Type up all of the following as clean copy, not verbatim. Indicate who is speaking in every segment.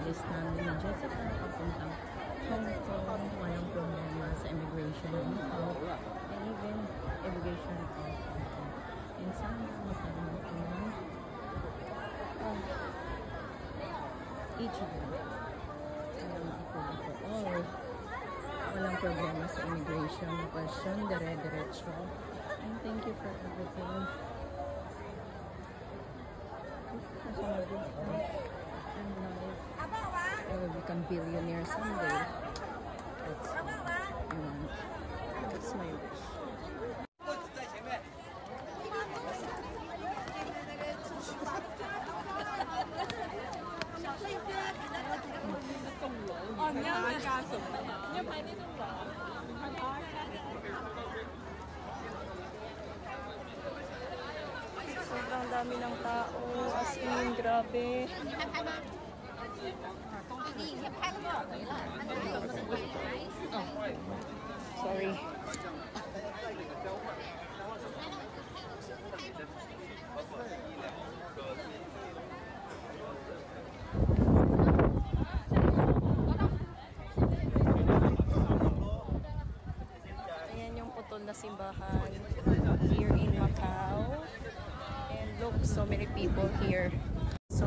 Speaker 1: release namin ni Jessica papuntang Hong Kong. Walang problema sa immigration dito. And even immigration of Hong Kong. And sana magkaroon ko ng each of them. Walang problema sa immigration question. Dire-diretso. And thank you for everything. And life. I will become billionaire someday. That's my wish. Sobrang dami ng tao, as in, grabe. Sorry. Ayan yung putol na simbahan here in Macau. And look, so many people here. So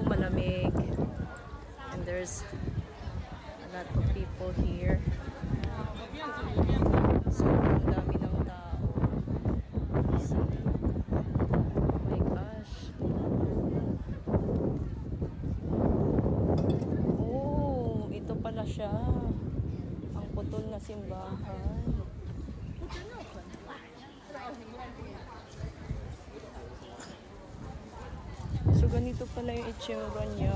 Speaker 1: malamig. And there's a lot of people here. So ang dami ng tao. Oh my gosh. Oh, ito pala siya. Ang putol na simbahan. So, ganito pala yung itsura niya.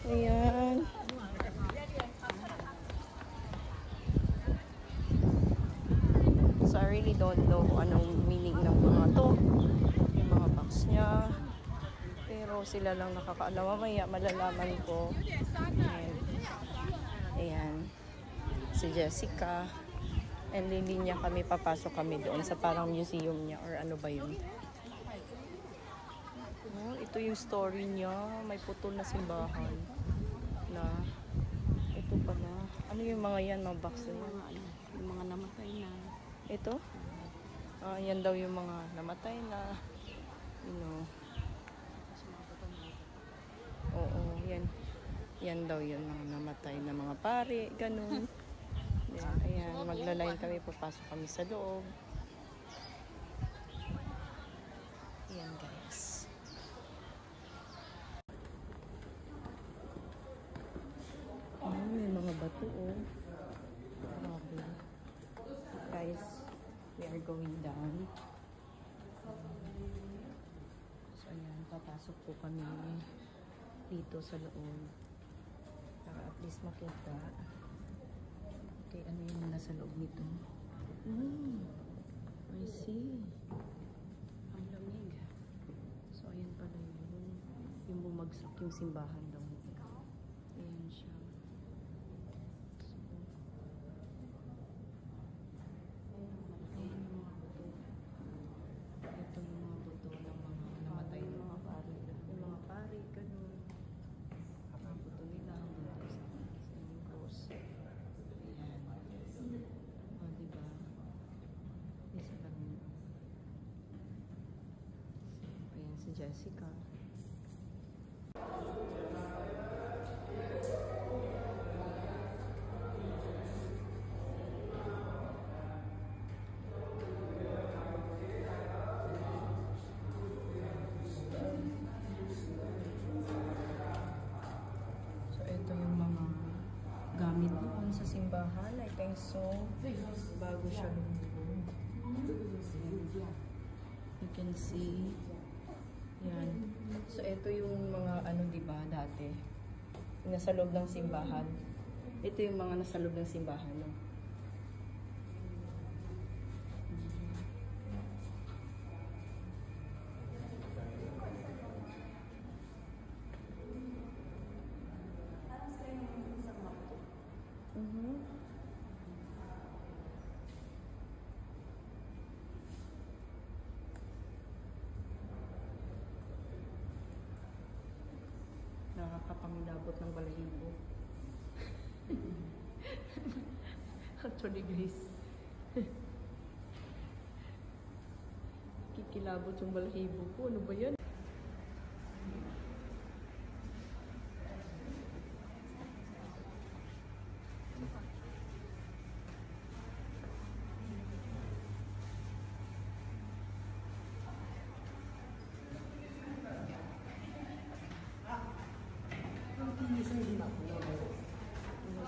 Speaker 1: Ayan. So, I really don't know anong meaning ng mga to. Yung mga box niya. Pero sila lang nakakaalam. Mamaya malalaman ko. And, ayan. Si Jessica. And hindi niya kami papasok kami doon sa parang museum niya or ano ba yun. Oh, ito yung story niya. May putol na simbahan. Na ito pala. Ano yung mga yan? Mga box na yan?
Speaker 2: Yung mga namatay na.
Speaker 1: Ito? Yan daw yung mga namatay na. You know. Oo, yan. Yan daw yun. Mga namatay na mga pari. Ganun. Ayan, magla-line kami, papasok kami sa loob. Ayan guys. May mga bato oh. Okay. Guys, we are going down. So ayan, papasok po kami dito sa loob. Para at least makita. Okay, ano yung nasa loob nito? I see. Ang lamig. So, ayan pala yun. Yung bumagsak yung simbahan daw. Ayan siya. So, ayan yung mga buto. Ito yung mga buto ng mga namatay ng mga pari. Yung mga pari, ganun. Ang buto nila, ang buto sa cross. Oh, diba? Isa pa rin. So, ayan si Jessica. So, ito yung mga gamit doon sa simbahan. I think so. Bago siya. You can see. Yan. So, ito yung mga ano, diba, dati. Nasa loob ng simbahan. Ito yung mga nasa loob ng simbahan. No? kami labot ng balahibo. Actually guys, kikilabot yung balahibo ko. Ano ba yan?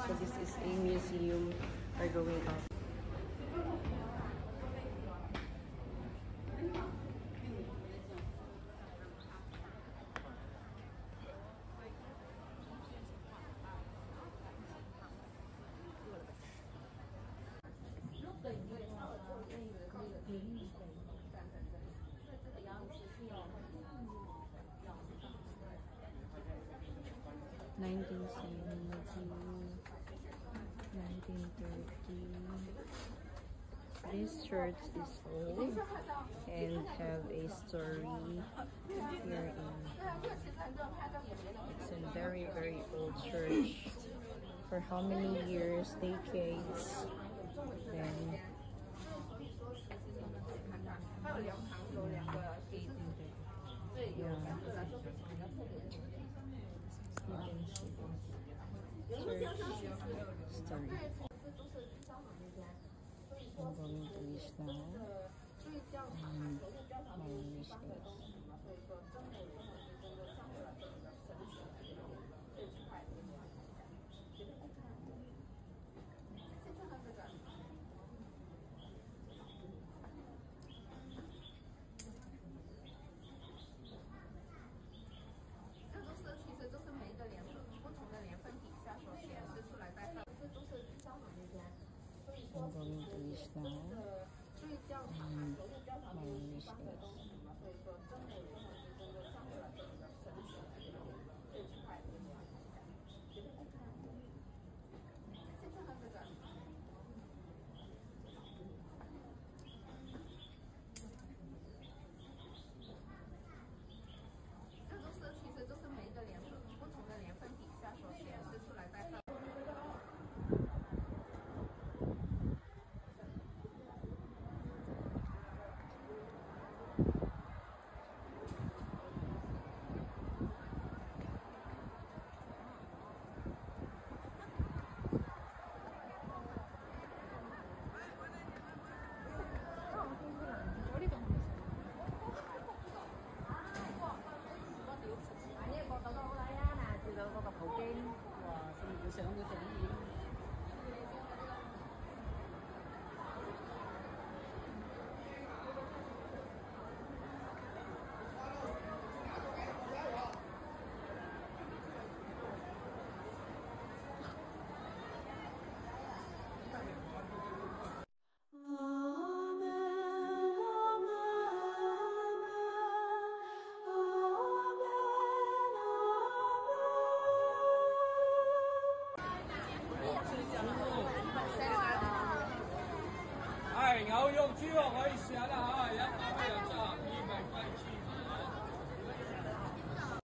Speaker 1: So this is a museum. We're going up. This church is old and have a story here it's a very old church. For how many years, decades, then church story. I'm going to wish now. My wish I'm going to wish now. My wish
Speaker 2: Ai ngậu vô chiêu hỏi xả là